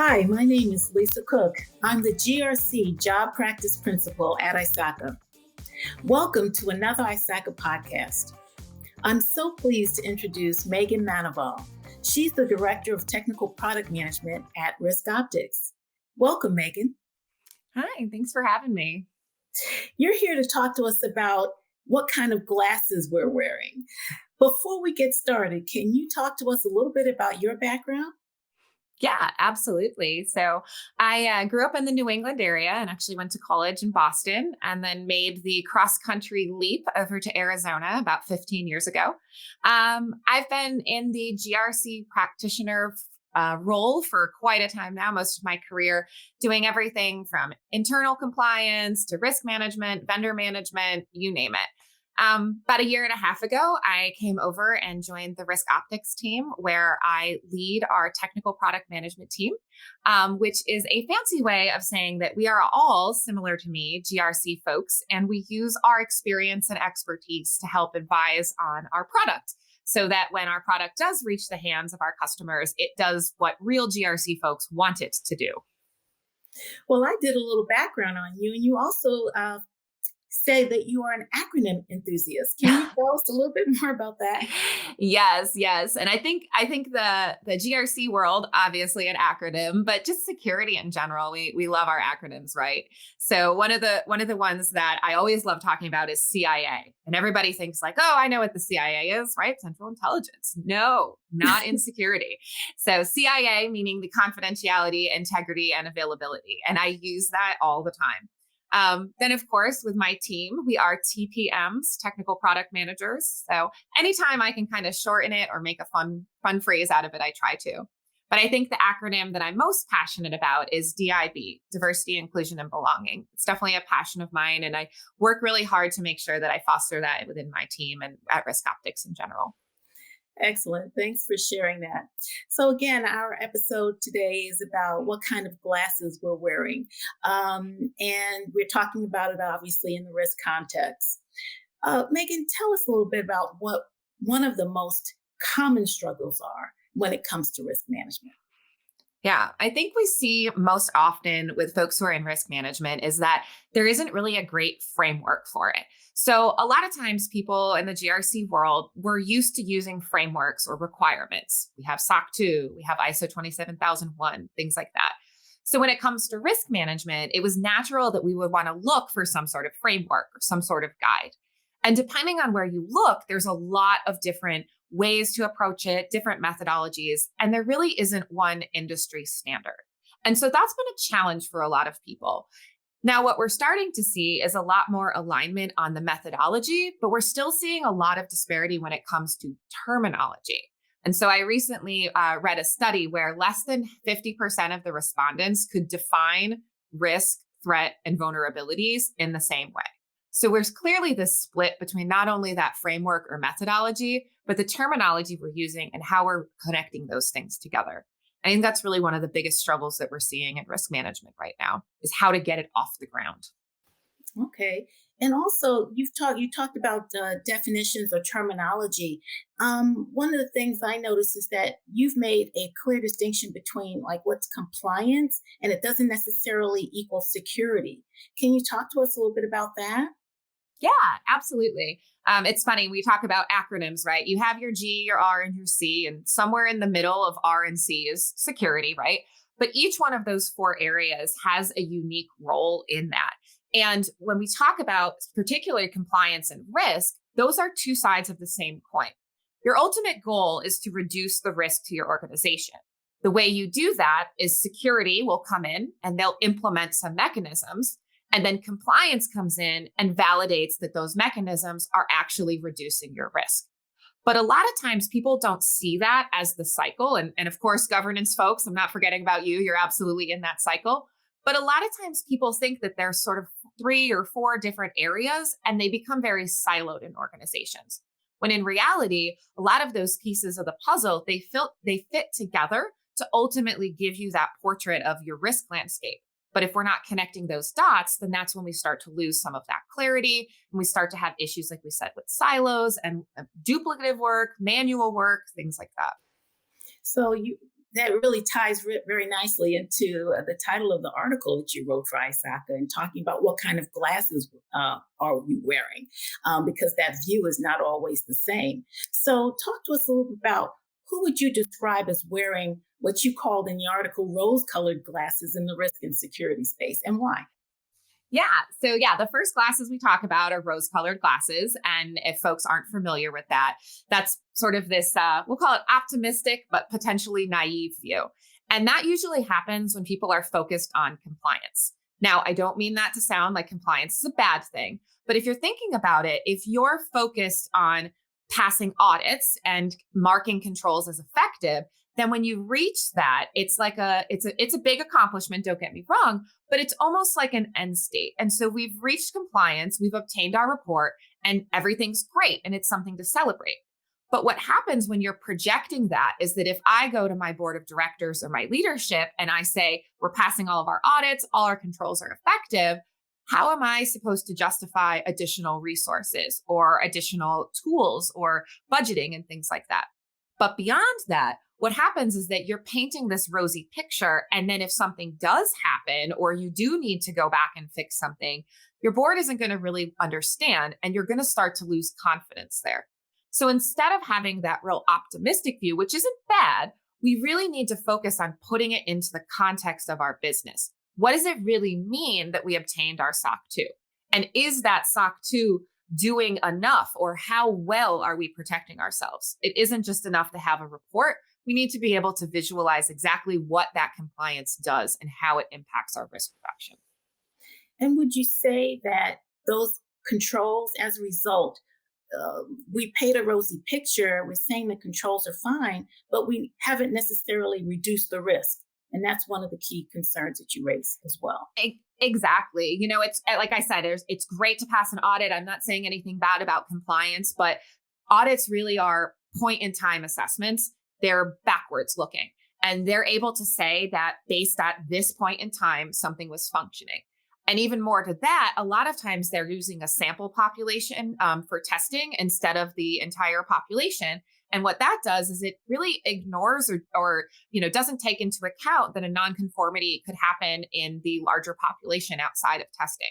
Hi, my name is Lisa Cook. I'm the GRC Job Practice Principal at ISACA. Welcome to another ISACA podcast. I'm so pleased to introduce Megan Manival. She's the Director of Technical Product Management at Risk Optics. Welcome, Megan. Hi, thanks for having me. You're here to talk to us about what kind of glasses we're wearing. Before we get started, can you talk to us a little bit about your background? Yeah, absolutely. So I grew up in the New England area and actually went to college in Boston and then made the cross country leap over to Arizona about 15 years ago. I've been in the GRC practitioner role for quite a time now, most of my career, doing everything from internal compliance to risk management, vendor management, you name it. About a year and a half ago, I came over and joined the Risk Optics team, where I lead our technical product management team, which is a fancy way of saying that we are all, similar to me, GRC folks, and we use our experience and expertise to help advise on our product so that when our product does reach the hands of our customers, it does what real GRC folks want it to do. Well, I did a little background on you, and you also say that you are an acronym enthusiast. Can you tell us a little bit more about that? Yes. And I think the GRC world, obviously an acronym, but just security in general, we love our acronyms, right? So one of the ones that I always love talking about is CIA. And everybody thinks like, oh, I know what the CIA is, right? Central Intelligence. No, not in security. So CIA meaning the confidentiality, integrity, and availability. And I use that all the time. Then, of course, with my team, we are TPMs, technical product managers. So anytime I can kind of shorten it or make a fun phrase out of it, I try to. But I think the acronym that I'm most passionate about is DIB, diversity, inclusion, and belonging. It's definitely a passion of mine. And I work really hard to make sure that I foster that within my team and at Risk Optics in general. Excellent. Thanks for sharing that. So again, our episode today is about what kind of glasses we're wearing. And we're talking about it obviously in the risk context. Megan, tell us a little bit about what one of the most common struggles are when it comes to risk management. Yeah, I think we see most often with folks who are in risk management is that there isn't really a great framework for it. So a lot of times people in the GRC world, we're used to using frameworks or requirements. We have SOC 2, we have ISO 27001, things like that. So when it comes to risk management, it was natural that we would want to look for some sort of framework or some sort of guide. And depending on where you look, there's a lot of different ways to approach it, different methodologies, and there really isn't one industry standard. And so that's been a challenge for a lot of people. Now, what we're starting to see is a lot more alignment on the methodology, but we're still seeing a lot of disparity when it comes to terminology. And so I recently read a study where less than 50% of the respondents could define risk, threat, and vulnerabilities in the same way. So there's clearly this split between not only that framework or methodology, but the terminology we're using and how we're connecting those things together. I think that's really one of the biggest struggles that we're seeing in risk management right now is how to get it off the ground. Okay. And also you talked about definitions or terminology. One of the things I noticed is that you've made a clear distinction between like what's compliance and it doesn't necessarily equal security. Can you talk to us a little bit about that? Yeah, absolutely. It's funny, we talk about acronyms, right? You have your G, your R, and your C, and somewhere in the middle of R and C is security, right? But each one of those four areas has a unique role in that. And when we talk about particularly compliance and risk, those are two sides of the same coin. Your ultimate goal is to reduce the risk to your organization. The way you do that is security will come in and they'll implement some mechanisms. And then compliance comes in and validates that those mechanisms are actually reducing your risk. But a lot of times people don't see that as the cycle. And of course, governance folks, I'm not forgetting about you. You're absolutely in that cycle. But a lot of times people think that there's sort of 3 or 4 different areas and they become very siloed in organizations. When in reality, a lot of those pieces of the puzzle, they fit together to ultimately give you that portrait of your risk landscape. But if we're not connecting those dots, then that's when we start to lose some of that clarity. And we start to have issues, like we said, with silos and duplicative work, manual work, things like that. So that really ties very nicely into the title of the article that you wrote for ISACA and talking about what kind of glasses are you wearing, because that view is not always the same. So, talk to us a little bit about who would you describe as wearing what you called in the article rose colored glasses in the risk and security space, and why? Yeah. So, yeah, the first glasses we talk about are rose colored glasses. And if folks aren't familiar with that, that's sort of this, we'll call it optimistic, but potentially naive view. And that usually happens when people are focused on compliance. Now, I don't mean that to sound like compliance is a bad thing, but if you're thinking about it, if you're focused on passing audits and marking controls as effective, then when you reach that, it's like it's a big accomplishment, don't get me wrong, but it's almost like an end state. And so we've reached compliance, we've obtained our report, and everything's great and it's something to celebrate. But what happens when you're projecting that is that if I go to my board of directors or my leadership and I say, we're passing all of our audits, all our controls are effective, how am I supposed to justify additional resources or additional tools or budgeting and things like that? But beyond that, what happens is that you're painting this rosy picture. And then if something does happen, or you do need to go back and fix something, your board isn't going to really understand, and you're going to start to lose confidence there. So instead of having that real optimistic view, which isn't bad, we really need to focus on putting it into the context of our business. What does it really mean that we obtained our SOC 2? And is that SOC 2 doing enough, or how well are we protecting ourselves? It isn't just enough to have a report. We need to be able to visualize exactly what that compliance does and how it impacts our risk reduction. And would you say that those controls, as a result, we paint a rosy picture, we're saying the controls are fine, but we haven't necessarily reduced the risk? And that's one of the key concerns that you raise as well. Exactly. You know, it's like I said, it's great to pass an audit. I'm not saying anything bad about compliance, but audits really are point in time assessments. They're backwards looking, and they're able to say that based at this point in time, something was functioning. And even more to that, a lot of times they're using a sample population for testing instead of the entire population. And what that does is it really ignores or doesn't take into account that a nonconformity could happen in the larger population outside of testing.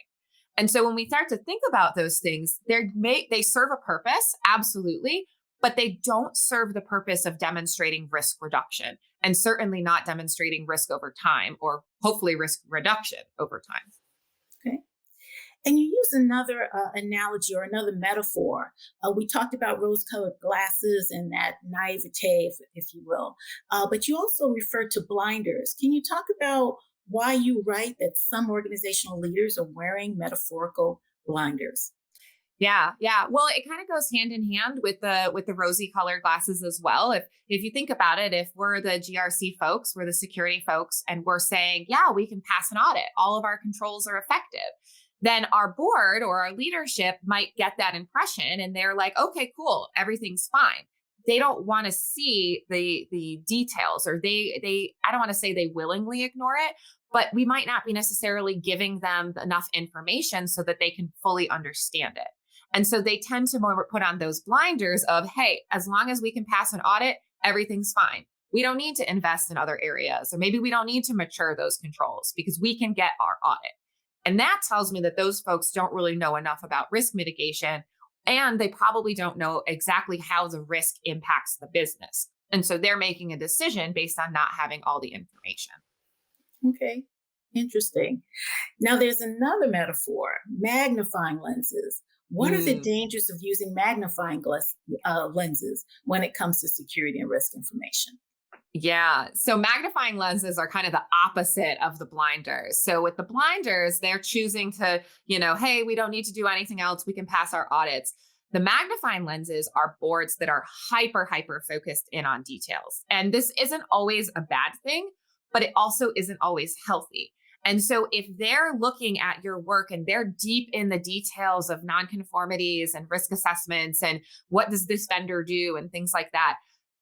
And so when we start to think about those things, they serve a purpose, absolutely, but they don't serve the purpose of demonstrating risk reduction, and certainly not demonstrating risk over time, or hopefully risk reduction over time. Okay. And you use another analogy or another metaphor. We talked about rose colored glasses and that naivete, if you will. But you also referred to blinders. Can you talk about why you write that some organizational leaders are wearing metaphorical blinders? Yeah, yeah. Well, it kind of goes hand in hand with the rosy colored glasses as well. If you think about it, if we're the GRC folks, we're the security folks, and we're saying, yeah, we can pass an audit, all of our controls are effective, then our board or our leadership might get that impression, and they're like, okay, cool, everything's fine. They don't want to see the details, or they I don't want to say they willingly ignore it, but we might not be necessarily giving them enough information so that they can fully understand it. And so they tend to more put on those blinders of, hey, as long as we can pass an audit, everything's fine. We don't need to invest in other areas, or maybe we don't need to mature those controls because we can get our audit. And that tells me that those folks don't really know enough about risk mitigation, and they probably don't know exactly how the risk impacts the business. And so they're making a decision based on not having all the information. Okay, interesting. Now, there's another metaphor, magnifying lenses. What are the Mm. dangers of using magnifying lenses when it comes to security and risk information? Yeah. So magnifying lenses are kind of the opposite of the blinders. So with the blinders, they're choosing to, hey, we don't need to do anything else. We can pass our audits. The magnifying lenses are boards that are hyper focused in on details. And this isn't always a bad thing, but it also isn't always healthy. And so if they're looking at your work and they're deep in the details of nonconformities and risk assessments and what does this vendor do and things like that,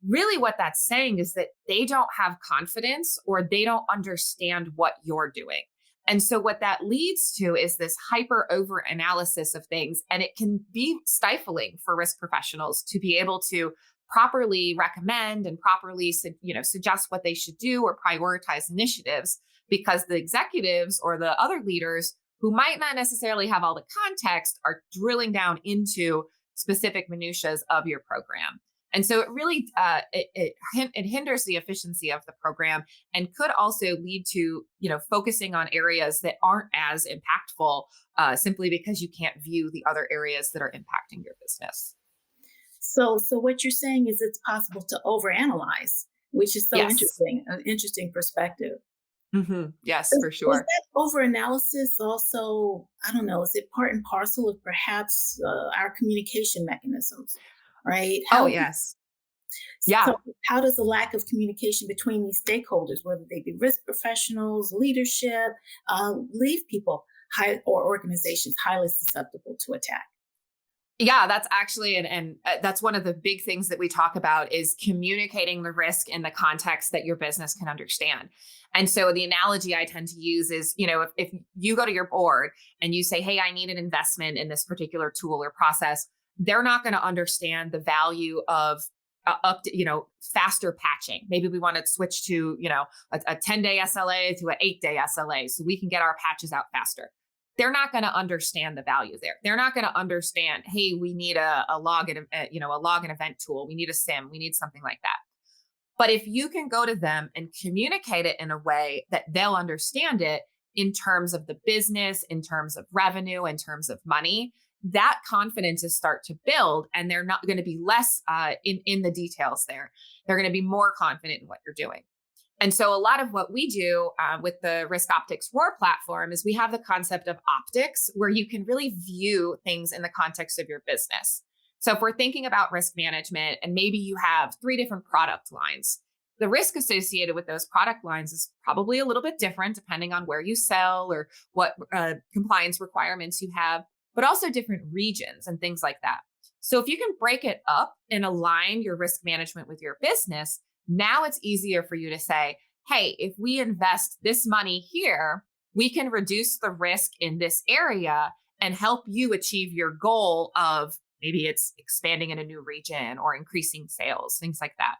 really what that's saying is that they don't have confidence, or they don't understand what you're doing. And so what that leads to is this hyper over analysis of things. And it can be stifling for risk professionals to be able to properly recommend and properly suggest what they should do or prioritize initiatives, because the executives or the other leaders who might not necessarily have all the context are drilling down into specific minutiae of your program. And so it really it hinders the efficiency of the program, and could also lead to focusing on areas that aren't as impactful, simply because you can't view the other areas that are impacting your business. So what you're saying is it's possible to overanalyze, which is so Yes. interesting, an interesting perspective. Yes, Is, for is sure. that overanalysis also, I don't know, is it part and parcel of perhaps our communication mechanisms, right? Oh, How yes. so Yeah. how does the lack of communication between these stakeholders, whether they be risk professionals, leadership, leave people or organizations highly susceptible to attack? Yeah, that's actually, and that's one of the big things that we talk about, is communicating the risk in the context that your business can understand. And so the analogy I tend to use is, if you go to your board and you say, hey, I need an investment in this particular tool or process, they're not going to understand the value of faster patching. Maybe we want to switch to, a 10-day SLA to an 8-day SLA so we can get our patches out faster. They're not going to understand the value there. They're not going to understand, hey, we need a log and a log and event tool. We need a SIM. We need something like that. But if you can go to them and communicate it in a way that they'll understand it in terms of the business, in terms of revenue, in terms of money, that confidence is start to build, and they're not going to be less in the details there. They're going to be more confident in what you're doing. And so a lot of what we do with the Risk Optics Roar platform is we have the concept of optics, where you can really view things in the context of your business. So if we're thinking about risk management and maybe you have 3 different product lines, the risk associated with those product lines is probably a little bit different depending on where you sell or what compliance requirements you have, but also different regions and things like that. So if you can break it up and align your risk management with your business, now it's easier for you to say, hey, if we invest this money here, we can reduce the risk in this area and help you achieve your goal of, maybe it's expanding in a new region or increasing sales, things like that.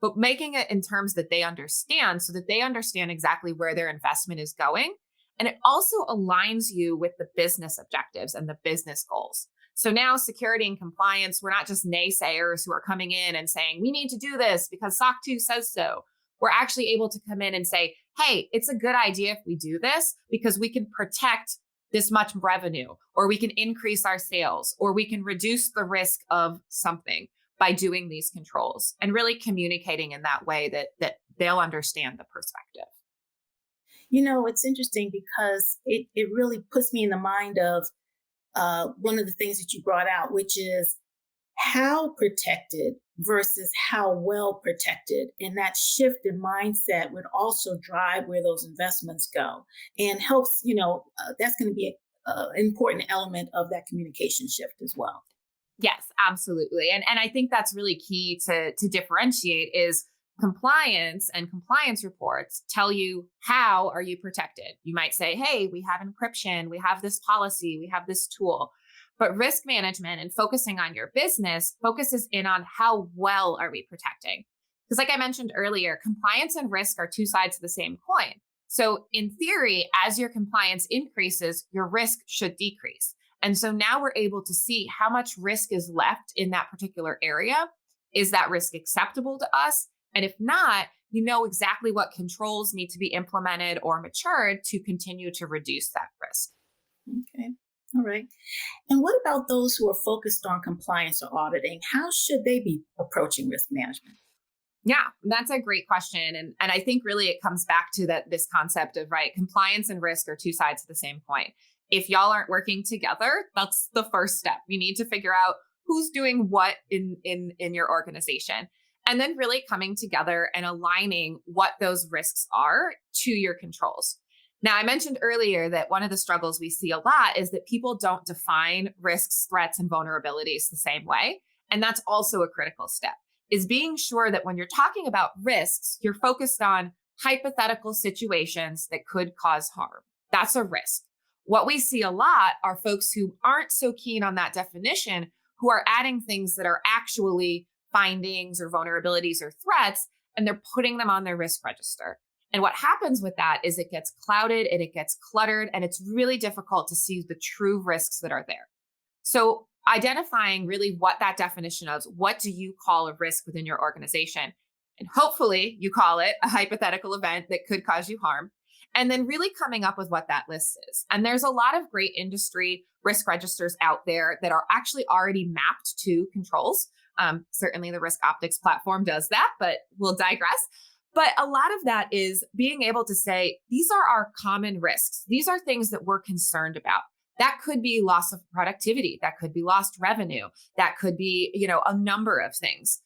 But making it in terms that they understand, so that they understand exactly where their investment is going. And it also aligns you with the business objectives and the business goals. So now security and compliance, we're not just naysayers who are coming in and saying, we need to do this because SOC 2 says so. We're actually able to come in and say, hey, it's a good idea if we do this because we can protect this much revenue, or we can increase our sales, or we can reduce the risk of something by doing these controls, and really communicating in that way that they'll understand the perspective. It's interesting because it really puts me in the mind of one of the things that you brought out, which is how protected versus how well protected. And that shift in mindset would also drive where those investments go, and helps, that's going to be an important element of that communication shift as well. Yes, absolutely. And I think that's really key to differentiate is compliance, and compliance reports tell you how are you protected. You might say, hey, we have encryption, we have this policy, we have this tool. But risk management and focusing on your business focuses in on how well are we protecting. Because like I mentioned earlier, compliance and risk are 2 sides of the same coin. So in theory, as your compliance increases, your risk should decrease. And so now we're able to see how much risk is left in that particular area. Is that risk acceptable to us? And if not, you know exactly what controls need to be implemented or matured to continue to reduce that risk. Okay. All right. And what about those who are focused on compliance or auditing? How should they be approaching risk management? Yeah, that's a great question. And I think really it comes back to this concept of, right, compliance and risk are 2 sides of the same coin. If y'all aren't working together, that's the first step. You need to figure out who's doing what in your organization. And then really coming together and aligning what those risks are to your controls. Now, I mentioned earlier that one of the struggles we see a lot is that people don't define risks, threats, and vulnerabilities the same way. And that's also a critical step, is being sure that when you're talking about risks, you're focused on hypothetical situations that could cause harm. That's a risk. What we see a lot are folks who aren't so keen on that definition, who are adding things that are actually findings or vulnerabilities or threats, and they're putting them on their risk register. And what happens with that is it gets clouded and it gets cluttered, and it's really difficult to see the true risks that are there. So identifying really what that definition of what do you call a risk within your organization? And hopefully you call it a hypothetical event that could cause you harm. And then really coming up with what that list is. And there's a lot of great industry risk registers out there that are actually already mapped to controls. Certainly the Risk Optics platform does that, but we'll digress. But a lot of that is being able to say, these are our common risks. These are things that we're concerned about. That could be loss of productivity. That could be lost revenue. That could be, a number of things.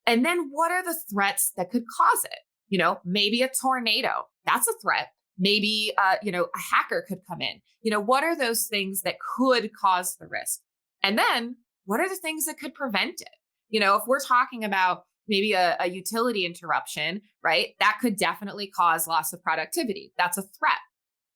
And then what are the threats that could cause it? Maybe a tornado. That's a threat. Maybe, a hacker could come in. What are those things that could cause the risk? And then what are the things that could prevent it? If we're talking about maybe a utility interruption, right? That could definitely cause loss of productivity. That's a threat.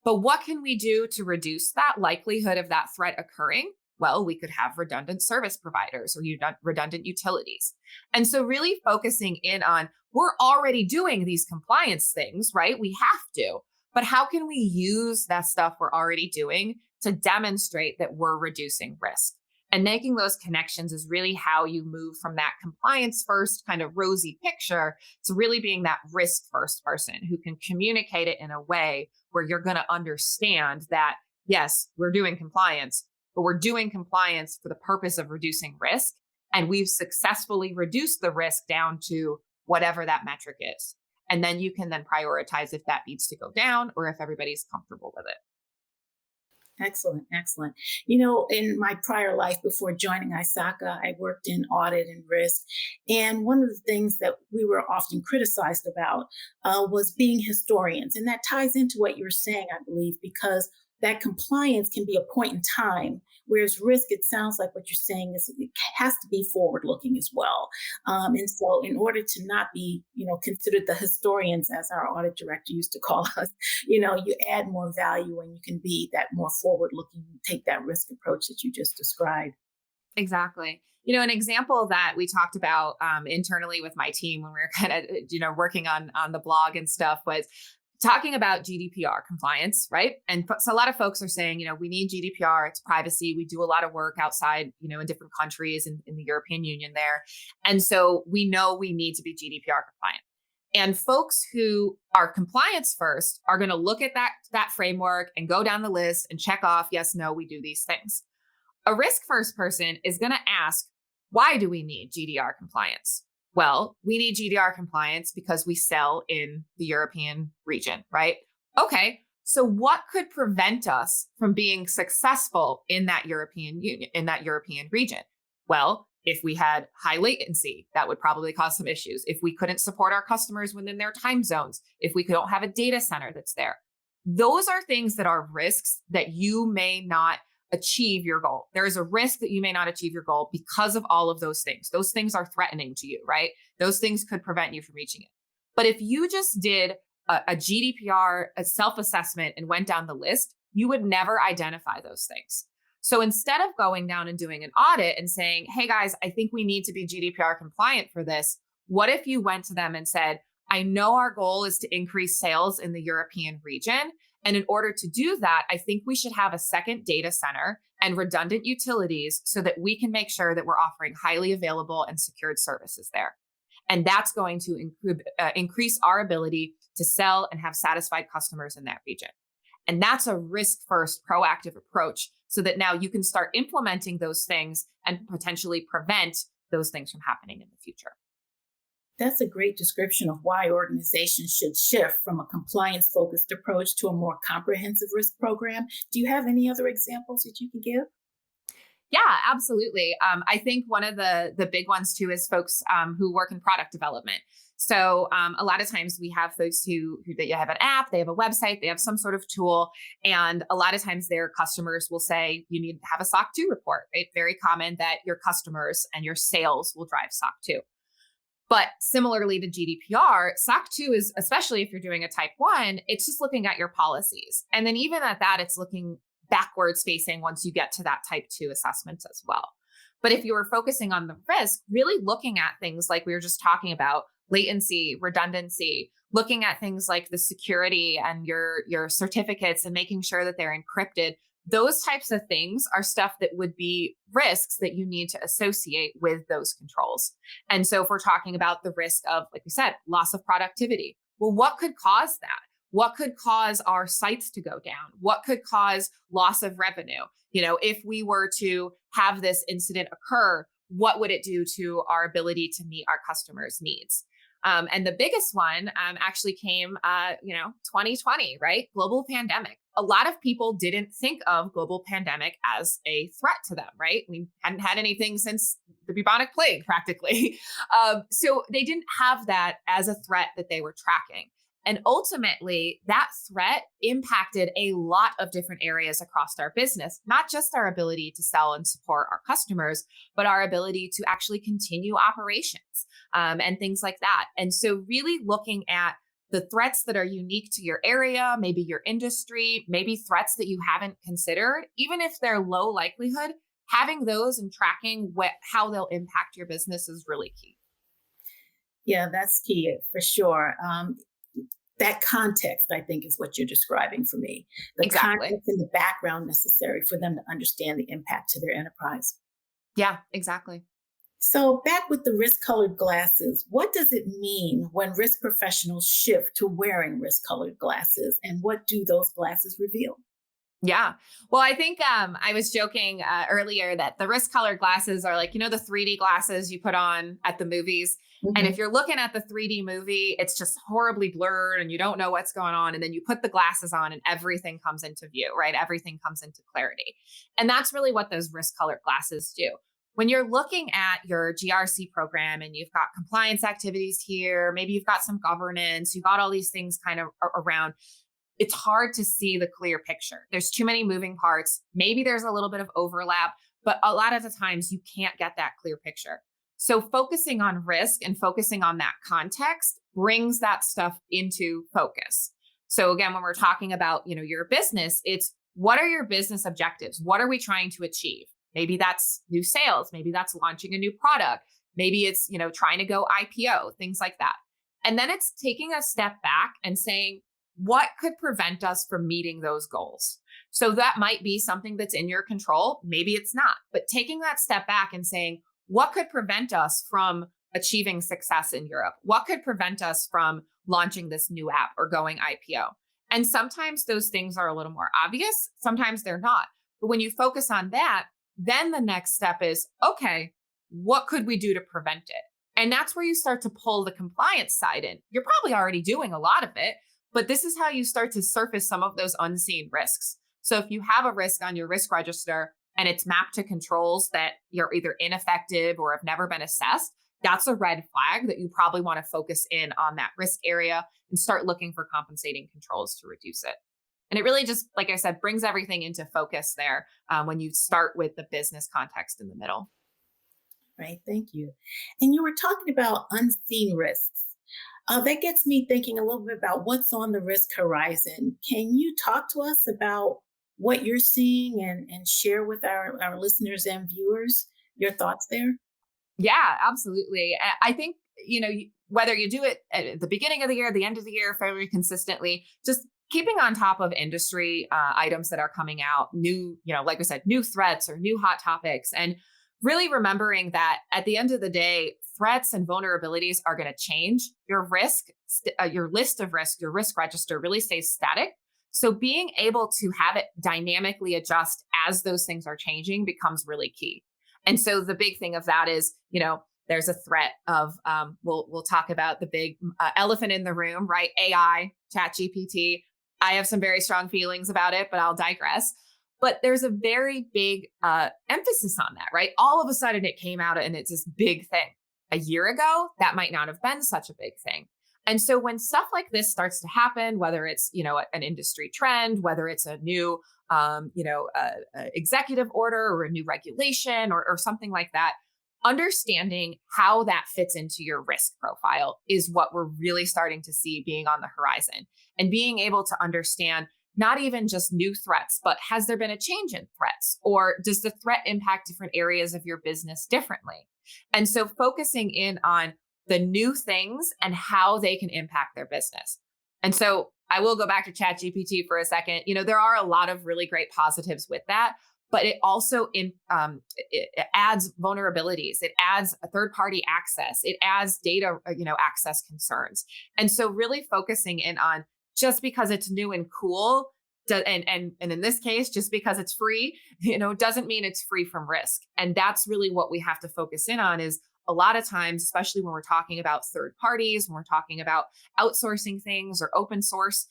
But what can we do to reduce that likelihood of that threat occurring? Well, we could have redundant service providers or redundant utilities. And so really focusing in on, we're already doing these compliance things, right? We have to, but how can we use that stuff we're already doing to demonstrate that we're reducing risk? And making those connections is really how you move from that compliance first kind of rosy picture to really being that risk first person who can communicate it in a way where you're going to understand that, yes, we're doing compliance, but we're doing compliance for the purpose of reducing risk. And we've successfully reduced the risk down to whatever that metric is. And then you can then prioritize if that needs to go down or if everybody's comfortable with it. Excellent, excellent. In my prior life before joining ISACA, I worked in audit and risk. And one of the things that we were often criticized about was being historians. And that ties into what you're saying, I believe, because that compliance can be a point in time, whereas risk, it sounds like what you're saying is it has to be forward looking as well. And so in order to not be, considered the historians, as our audit director used to call us, you add more value and you can be that more forward looking, take that risk approach that you just described. Exactly. An example that we talked about internally with my team when we were kind of, working on the blog and stuff was talking about GDPR compliance, right? And so a lot of folks are saying, we need GDPR, it's privacy. We do a lot of work outside, in different countries in the European Union there. And so we know we need to be GDPR compliant. And folks who are compliance first are going to look at that framework and go down the list and check off, yes, no, we do these things. A risk first person is going to ask, why do we need GDPR compliance? Well, we need GDPR compliance because we sell in the European region, right? Okay, so what could prevent us from being successful in that European Union, in that European region? Well, if we had high latency, that would probably cause some issues. If we couldn't support our customers within their time zones, if we don't have a data center that's there, those are things that are risks that you may not achieve your goal. There is a risk that you may not achieve your goal because of all of those things. Those things are threatening to you, right? Those things could prevent you from reaching it. But if you just did a GDPR, a self-assessment and went down the list, you would never identify those things. So instead of going down and doing an audit and saying, hey guys, I think we need to be GDPR compliant for this. What if you went to them and said, I know our goal is to increase sales in the European region. And in order to do that, I think we should have a second data center and redundant utilities so that we can make sure that we're offering highly available and secured services there. And that's going to increase our ability to sell and have satisfied customers in that region. And that's a risk-first proactive approach so that now you can start implementing those things and potentially prevent those things from happening in the future. That's a great description of why organizations should shift from a compliance-focused approach to a more comprehensive risk program. Do you have any other examples that you can give? Yeah, absolutely. I think one of the big ones too is folks who work in product development. So a lot of times we have folks who they have an app, they have a website, they have some sort of tool, and a lot of times their customers will say you need to have a SOC 2 report. Right? Very common that your customers and your sales will drive SOC 2. But similarly to GDPR, SOC 2 is, especially if you're doing a type 1, it's just looking at your policies. And then even at that, it's looking backwards facing once you get to that type 2 assessment as well. But if you were focusing on the risk, really looking at things like we were just talking about, latency, redundancy, looking at things like the security and your certificates and making sure that they're encrypted, those types of things are stuff that would be risks that you need to associate with those controls. And so if we're talking about the risk of, like we said, loss of productivity, well, what could cause that? What could cause our sites to go down? What could cause loss of revenue? If we were to have this incident occur, what would it do to our ability to meet our customers' needs? And the biggest one actually came, 2020, right? Global pandemic. A lot of people didn't think of global pandemic as a threat to them, right? We hadn't had anything since the bubonic plague, practically. So they didn't have that as a threat that they were tracking. And ultimately, that threat impacted a lot of different areas across our business, not just our ability to sell and support our customers, but our ability to actually continue operations and things like that. And so really looking at the threats that are unique to your area, maybe your industry, maybe threats that you haven't considered, even if they're low likelihood, having those and tracking how they'll impact your business is really key. Yeah, that's key for sure. That context, I think, is what you're describing for me. The Exactly. context and the background necessary for them to understand the impact to their enterprise. Yeah, exactly. So, back with the risk colored glasses, what does it mean when risk professionals shift to wearing risk colored glasses? And what do those glasses reveal? Yeah. Well, I think I was joking earlier that the wrist colored glasses are like, the 3D glasses you put on at the movies. And Mhm. if you're looking at the 3D movie, it's just horribly blurred and you don't know what's going on. And then you put the glasses on and everything comes into view, right? Everything comes into clarity. And that's really what those wrist colored glasses do. When you're looking at your GRC program and you've got compliance activities here, maybe you've got some governance, you've got all these things kind of around, it's hard to see the clear picture. There's too many moving parts. Maybe there's a little bit of overlap, but a lot of the times you can't get that clear picture. So focusing on risk and focusing on that context brings that stuff into focus. So again, when we're talking about, your business, it's what are your business objectives? What are we trying to achieve? Maybe that's new sales. Maybe that's launching a new product. Maybe it's, trying to go IPO, things like that. And then it's taking a step back and saying, what could prevent us from meeting those goals? So that might be something that's in your control. Maybe it's not, but taking that step back and saying, what could prevent us from achieving success in Europe? What could prevent us from launching this new app or going IPO? And sometimes those things are a little more obvious. Sometimes they're not. But when you focus on that, then the next step is, okay, what could we do to prevent it? And that's where you start to pull the compliance side in. You're probably already doing a lot of it, but this is how you start to surface some of those unseen risks. So if you have a risk on your risk register and it's mapped to controls that you're either ineffective or have never been assessed, that's a red flag that you probably want to focus in on that risk area and start looking for compensating controls to reduce it. And it really just, like I said, brings everything into focus there when you start with the business context in the middle. Right. Thank you. And you were talking about unseen risks. That gets me thinking a little bit about what's on the risk horizon. Can you talk to us about what you're seeing and share with our listeners and viewers your thoughts there? Yeah, absolutely. I think, whether you do it at the beginning of the year, the end of the year, fairly consistently, just keeping on top of industry items that are coming out, new, like I said, new threats or new hot topics, and really remembering that at the end of the day, threats and vulnerabilities are going to change. Your your list of risk, your risk register really stays static. So being able to have it dynamically adjust as those things are changing becomes really key. And so the big thing of that is, there's a threat of, we'll talk about the big elephant in the room, right? AI, Chat GPT. I have some very strong feelings about it, but I'll digress. But there's a very big emphasis on that, right? All of a sudden it came out and it's this big thing. A year ago, that might not have been such a big thing. And so when stuff like this starts to happen, whether it's, an industry trend, whether it's a new, executive order or a new regulation or something like that, understanding how that fits into your risk profile is what we're really starting to see being on the horizon, and being able to understand, not even just new threats, but has there been a change in threats? Or does the threat impact different areas of your business differently? And so focusing in on the new things and how they can impact their business. And so I will go back to ChatGPT for a second. There are a lot of really great positives with that, but it also it adds vulnerabilities. It adds a third-party access. It adds data, access concerns. And so really focusing in on just because it's new and cool, and in this case, just because it's free, doesn't mean it's free from risk. And that's really what we have to focus in on is a lot of times, especially when we're talking about third parties, when we're talking about outsourcing things or open source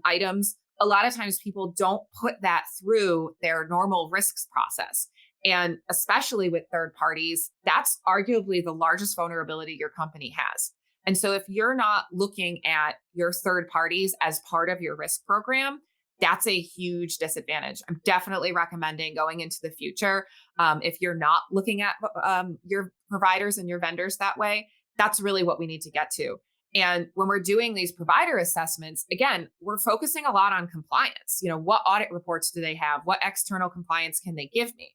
items, a lot of times people don't put that through their normal risks process. And especially with third parties, that's arguably the largest vulnerability your company has. And so if you're not looking at your third parties as part of your risk program, that's a huge disadvantage. I'm definitely recommending going into the future. If you're not looking at your providers and your vendors that way, that's really what we need to get to. And when we're doing these provider assessments, again, we're focusing a lot on compliance. What audit reports do they have? What external compliance can they give me?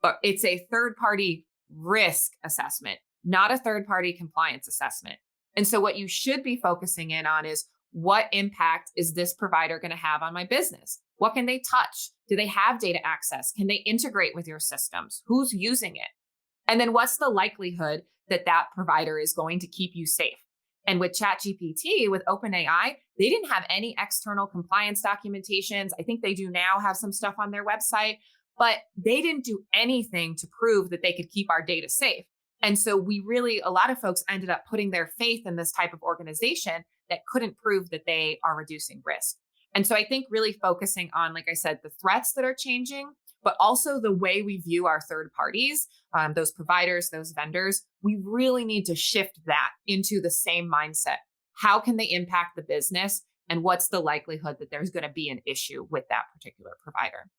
But it's a third-party risk assessment, not a third-party compliance assessment. And so what you should be focusing in on is what impact is this provider going to have on my business? What can they touch? Do they have data access? Can they integrate with your systems? Who's using it? And then what's the likelihood that that provider is going to keep you safe? And with ChatGPT, with OpenAI, they didn't have any external compliance documentations. I think they do now have some stuff on their website, but they didn't do anything to prove that they could keep our data safe. And so a lot of folks ended up putting their faith in this type of organization that couldn't prove that they are reducing risk. And so I think really focusing on, like I said, the threats that are changing, but also the way we view our third parties, those providers, those vendors, we really need to shift that into the same mindset. How can they impact the business? And what's the likelihood that there's going to be an issue with that particular provider?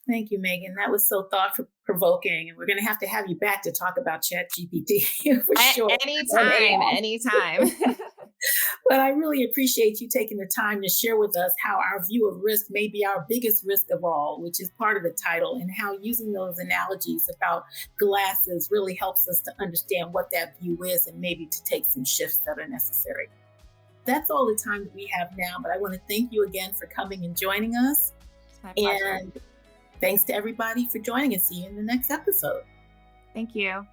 Thank you, Megan. That was so thought provoking. And we're going to have you back to talk about ChatGPT for sure. Anytime. But I really appreciate you taking the time to share with us how our view of risk may be our biggest risk of all, which is part of the title, and how using those analogies about glasses really helps us to understand what that view is and maybe to take some shifts that are necessary. That's all the time that we have now, but I want to thank you again for coming and joining us. It's my pleasure. And thanks to everybody for joining us. See you in the next episode. Thank you.